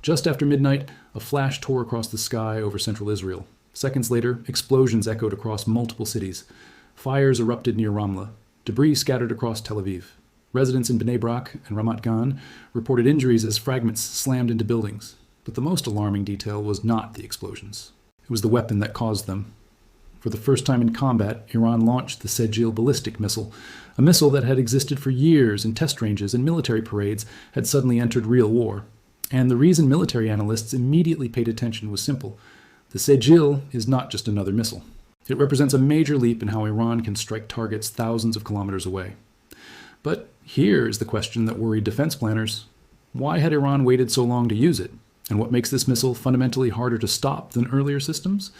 Just after midnight, a flash tore across the sky over central Israel. Seconds later, explosions echoed across multiple cities. Fires erupted near Ramla. Debris scattered across Tel Aviv. Residents in Bnei Brak and Ramat Gan reported injuries as fragments slammed into buildings. But the most alarming detail was not the explosions. It was the weapon that caused them. For the first time in combat, Iran launched the Sejjil ballistic missile. A missile that had existed for years in test ranges and military parades had suddenly entered real war. And the reason military analysts immediately paid attention was simple. The Sejjil is not just another missile. It represents a major leap in how Iran can strike targets thousands of kilometers away. But here is the question that worried defense planners. Why had Iran waited so long to use it? And what makes this missile fundamentally harder to stop than earlier systems?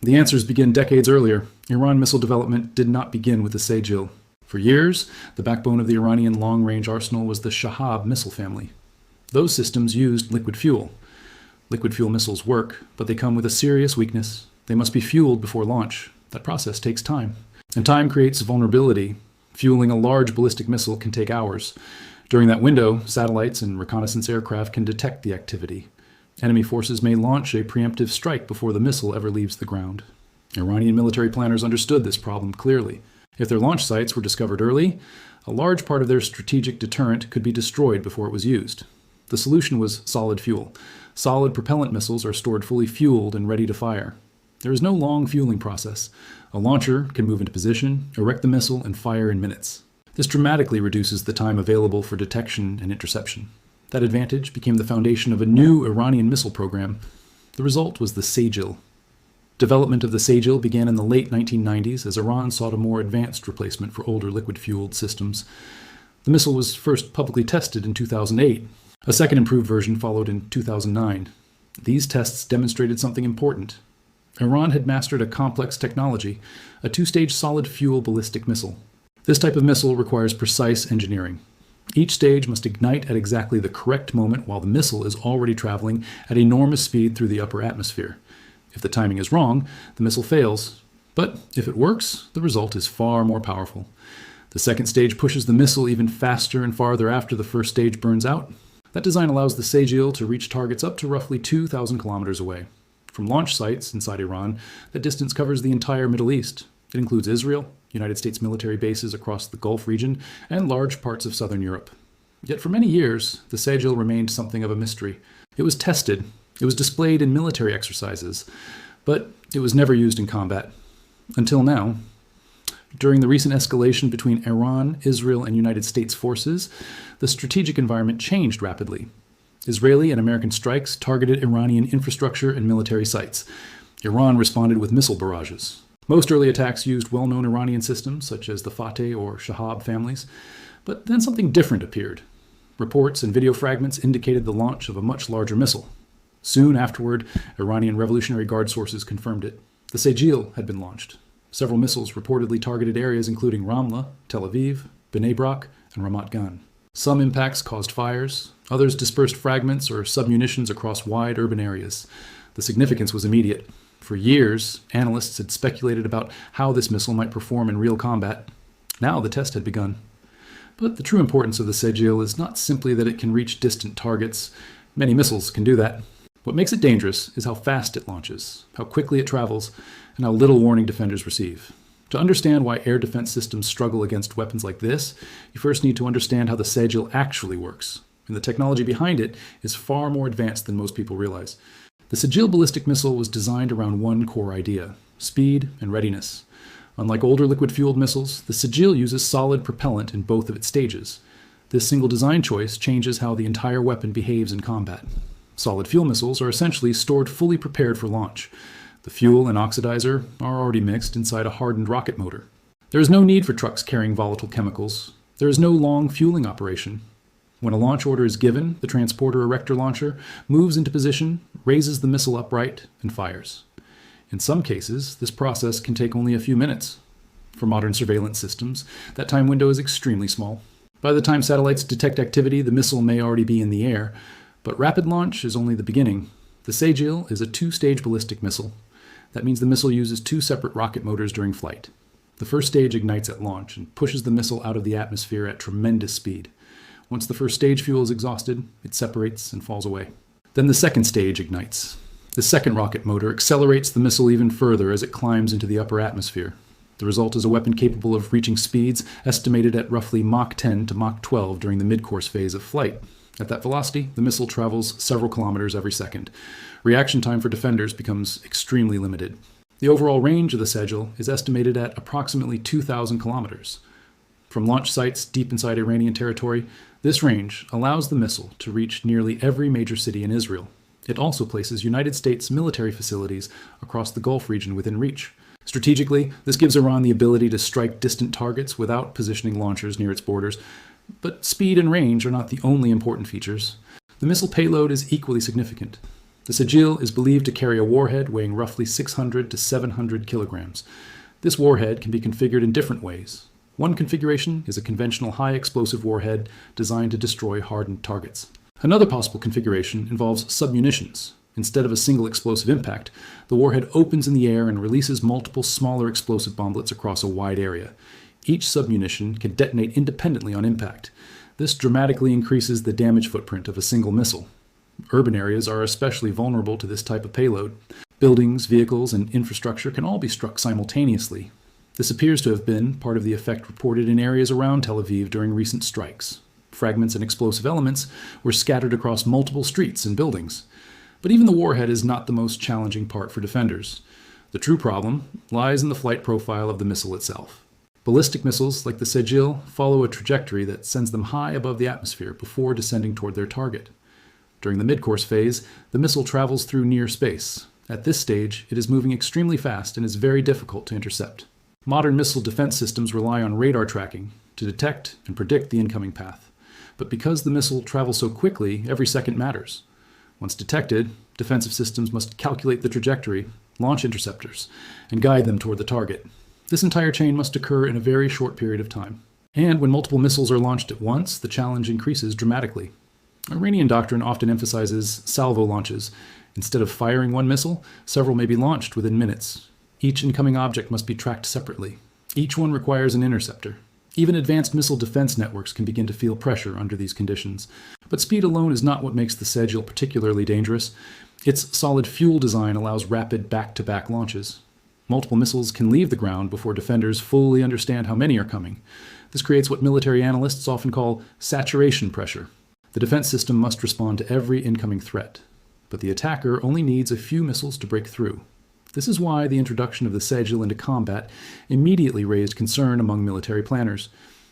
The answers begin decades earlier. Iran missile development did not begin with the Sejjil. For years, the backbone of the Iranian long-range arsenal was the Shahab missile family. Those systems used liquid fuel. Liquid fuel missiles work, but they come with a serious weakness. They must be fueled before launch. That process takes time. And time creates vulnerability. Fueling a large ballistic missile can take hours. During that window, satellites and reconnaissance aircraft can detect the activity. Enemy forces may launch a preemptive strike before the missile ever leaves the ground. Iranian military planners understood this problem clearly. If their launch sites were discovered early, a large part of their strategic deterrent could be destroyed before it was used. The solution was solid fuel. Solid propellant missiles are stored fully fueled and ready to fire. There is no long fueling process. A launcher can move into position, erect the missile, and fire in minutes. This dramatically reduces the time available for detection and interception. That advantage became the foundation of a new Iranian missile program. The result was the Sejjil. Development of the Sejjil began in the late 1990s as Iran sought a more advanced replacement for older liquid-fueled systems. The missile was first publicly tested in 2008. A second improved version followed in 2009. These tests demonstrated something important. Iran had mastered a complex technology, a two-stage solid-fuel ballistic missile. This type of missile requires precise engineering. Each stage must ignite at exactly the correct moment while the missile is already traveling at enormous speed through the upper atmosphere. If the timing is wrong, the missile fails. But if it works, the result is far more powerful. The second stage pushes the missile even faster and farther after the first stage burns out. That design allows the Sejjil to reach targets up to roughly 2,000 kilometers away. From launch sites inside Iran, that distance covers the entire Middle East. It includes Israel, United States military bases across the Gulf region, and large parts of southern Europe. Yet for many years, the Sejjil remained something of a mystery. It was tested, it was displayed in military exercises, but it was never used in combat. Until now. During the recent escalation between Iran, Israel, and United States forces, the strategic environment changed rapidly. Israeli and American strikes targeted Iranian infrastructure and military sites. Iran responded with missile barrages. Most early attacks used well-known Iranian systems, such as the Fateh or Shahab families, but then something different appeared. Reports and video fragments indicated the launch of a much larger missile. Soon afterward, Iranian Revolutionary Guard sources confirmed it. The Sejjil had been launched. Several missiles reportedly targeted areas including Ramla, Tel Aviv, Bnei Brak, and Ramat Gan. Some impacts caused fires, others dispersed fragments or submunitions across wide urban areas. The significance was immediate. For years, analysts had speculated about how this missile might perform in real combat. Now the test had begun. But the true importance of the Sejjil is not simply that it can reach distant targets. Many missiles can do that. What makes it dangerous is how fast it launches, how quickly it travels, and how little warning defenders receive. To understand why air defense systems struggle against weapons like this, you first need to understand how the Sejjil actually works. And the technology behind it is far more advanced than most people realize. The Sejjil ballistic missile was designed around one core idea: speed and readiness. Unlike older liquid-fueled missiles, the Sejjil uses solid propellant in both of its stages. This single design choice changes how the entire weapon behaves in combat. Solid fuel missiles are essentially stored fully prepared for launch. The fuel and oxidizer are already mixed inside a hardened rocket motor. There is no need for trucks carrying volatile chemicals. There is no long fueling operation. When a launch order is given, the transporter erector launcher moves into position, raises the missile upright, and fires. In some cases, this process can take only a few minutes. For modern surveillance systems, that time window is extremely small. By the time satellites detect activity, the missile may already be in the air, but rapid launch is only the beginning. The Sejjil is a two-stage ballistic missile. That means the missile uses two separate rocket motors during flight. The first stage ignites at launch and pushes the missile out of the atmosphere at tremendous speed. Once the first stage fuel is exhausted, it separates and falls away. Then the second stage ignites. The second rocket motor accelerates the missile even further as it climbs into the upper atmosphere. The result is a weapon capable of reaching speeds estimated at roughly Mach 10 to Mach 12 during the mid-course phase of flight. At that velocity, the missile travels several kilometers every second. Reaction time for defenders becomes extremely limited. The overall range of the Sejjil is estimated at approximately 2,000 kilometers. From launch sites deep inside Iranian territory, this range allows the missile to reach nearly every major city in Israel. It also places United States military facilities across the Gulf region within reach. Strategically, this gives Iran the ability to strike distant targets without positioning launchers near its borders. But speed and range are not the only important features. The missile payload is equally significant. The Sejjil is believed to carry a warhead weighing roughly 600 to 700 kilograms. This warhead can be configured in different ways. One configuration is a conventional high-explosive warhead designed to destroy hardened targets. Another possible configuration involves submunitions. Instead of a single explosive impact, the warhead opens in the air and releases multiple smaller explosive bomblets across a wide area. Each submunition can detonate independently on impact. This dramatically increases the damage footprint of a single missile. Urban areas are especially vulnerable to this type of payload. Buildings, vehicles, and infrastructure can all be struck simultaneously. This appears to have been part of the effect reported in areas around Tel Aviv during recent strikes. Fragments and explosive elements were scattered across multiple streets and buildings. But even the warhead is not the most challenging part for defenders. The true problem lies in the flight profile of the missile itself. Ballistic missiles, like the Sejjil, follow a trajectory that sends them high above the atmosphere before descending toward their target. During the mid-course phase, the missile travels through near space. At this stage, it is moving extremely fast and is very difficult to intercept. Modern missile defense systems rely on radar tracking to detect and predict the incoming path. But because the missile travels so quickly, every second matters. Once detected, defensive systems must calculate the trajectory, launch interceptors, and guide them toward the target. This entire chain must occur in a very short period of time. And when multiple missiles are launched at once, the challenge increases dramatically. Iranian doctrine often emphasizes salvo launches. Instead of firing one missile, several may be launched within minutes. Each incoming object must be tracked separately. Each one requires an interceptor. Even advanced missile defense networks can begin to feel pressure under these conditions. But speed alone is not what makes the Sejjil particularly dangerous. Its solid fuel design allows rapid back-to-back launches. Multiple missiles can leave the ground before defenders fully understand how many are coming. This creates what military analysts often call saturation pressure. The defense system must respond to every incoming threat. But the attacker only needs a few missiles to break through. This is why the introduction of the Sejjil into combat immediately raised concern among military planners.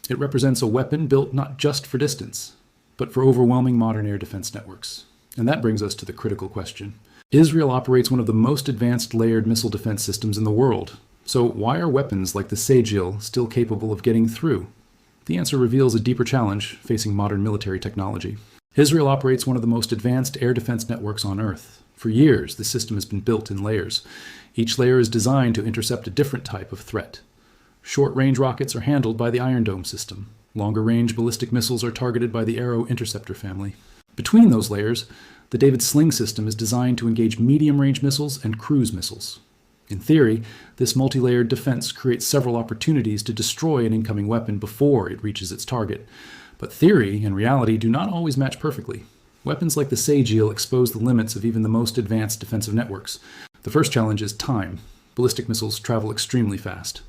It represents a weapon built not just for distance, but for overwhelming modern air defense networks. And that brings us to the critical question. Israel operates one of the most advanced layered missile defense systems in the world. So why are weapons like the Sejjil still capable of getting through? The answer reveals a deeper challenge facing modern military technology. Israel operates one of the most advanced air defense networks on Earth. For years, the system has been built in layers. Each layer is designed to intercept a different type of threat. Short-range rockets are handled by the Iron Dome system. Longer-range ballistic missiles are targeted by the Arrow interceptor family. Between those layers, the David Sling system is designed to engage medium-range missiles and cruise missiles. In theory, this multi-layered defense creates several opportunities to destroy an incoming weapon before it reaches its target. But theory and reality do not always match perfectly. Weapons like the Sejjil expose the limits of even the most advanced defensive networks. The first challenge is time. Ballistic missiles travel extremely fast.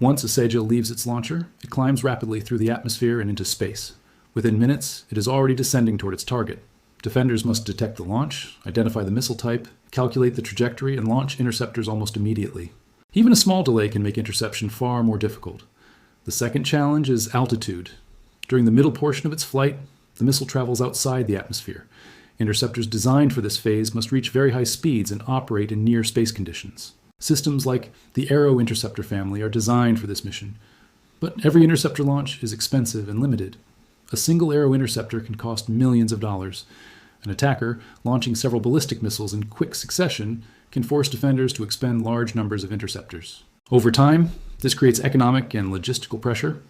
Once a Sejjil leaves its launcher, it climbs rapidly through the atmosphere and into space. Within minutes, it is already descending toward its target. Defenders must detect the launch, identify the missile type, calculate the trajectory, and launch interceptors almost immediately. Even a small delay can make interception far more difficult. The second challenge is altitude. During the middle portion of its flight, the missile travels outside the atmosphere. Interceptors designed for this phase must reach very high speeds and operate in near space conditions. Systems like the Arrow interceptor family are designed for this mission. But every interceptor launch is expensive and limited. A single Arrow interceptor can cost millions of dollars. An attacker launching several ballistic missiles in quick succession can force defenders to expend large numbers of interceptors. Over time, this creates economic and logistical pressure.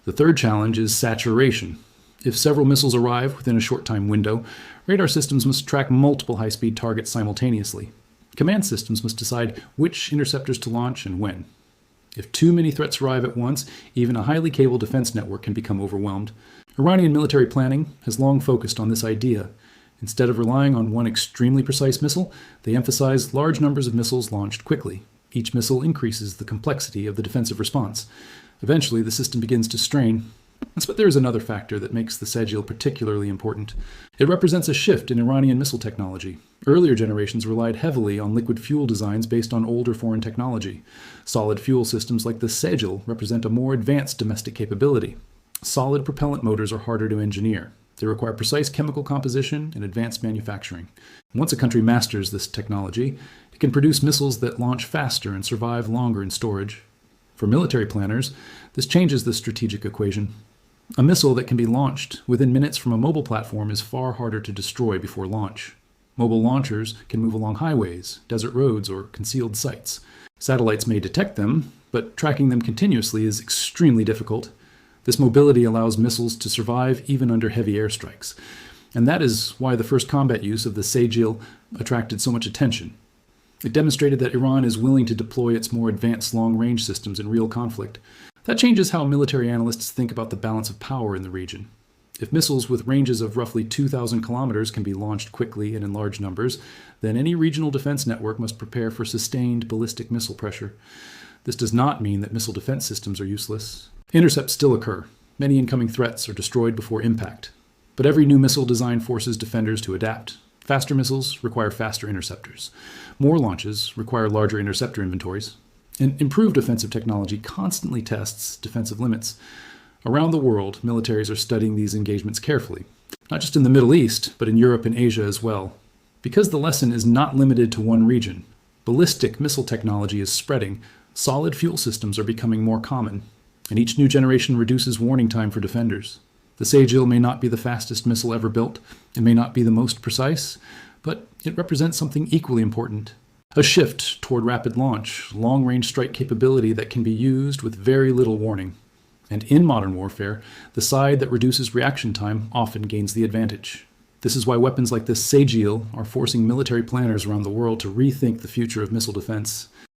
The third challenge is saturation. If several missiles arrive within a short time window, radar systems must track multiple high-speed targets simultaneously. Command systems must decide which interceptors to launch and when. If too many threats arrive at once, even a highly cabled defense network can become overwhelmed. Iranian military planning has long focused on this idea. Instead of relying on one extremely precise missile, they emphasize large numbers of missiles launched quickly. Each missile increases the complexity of the defensive response. Eventually, the system begins to strain. But there is another factor that makes the Sejjil particularly important. It represents a shift in Iranian missile technology. Earlier generations relied heavily on liquid fuel designs based on older foreign technology. Solid fuel systems like the Sejjil represent a more advanced domestic capability. Solid propellant motors are harder to engineer. They require precise chemical composition and advanced manufacturing. Once a country masters this technology, it can produce missiles that launch faster and survive longer in storage. For military planners, this changes the strategic equation. A missile that can be launched within minutes from a mobile platform is far harder to destroy before launch. Mobile launchers can move along highways, desert roads, or concealed sites. Satellites may detect them, but tracking them continuously is extremely difficult. This mobility allows missiles to survive even under heavy airstrikes. And that is why the first combat use of the Sejjil attracted so much attention. It demonstrated that Iran is willing to deploy its more advanced long-range systems in real conflict. That changes how military analysts think about the balance of power in the region. If missiles with ranges of roughly 2,000 kilometers can be launched quickly and in large numbers, then any regional defense network must prepare for sustained ballistic missile pressure. This does not mean that missile defense systems are useless. Intercepts still occur. Many incoming threats are destroyed before impact. But every new missile design forces defenders to adapt. Faster missiles require faster interceptors. More launches require larger interceptor inventories. And improved offensive technology constantly tests defensive limits. Around the world, militaries are studying these engagements carefully, not just in the Middle East, but in Europe and Asia as well. Because the lesson is not limited to one region, ballistic missile technology is spreading, solid fuel systems are becoming more common, and each new generation reduces warning time for defenders. The Sejjil may not be the fastest missile ever built, it may not be the most precise, but it represents something equally important. A shift toward rapid launch, long-range strike capability that can be used with very little warning. And in modern warfare, the side that reduces reaction time often gains the advantage. This is why weapons like the Sejjil are forcing military planners around the world to rethink the future of missile defense.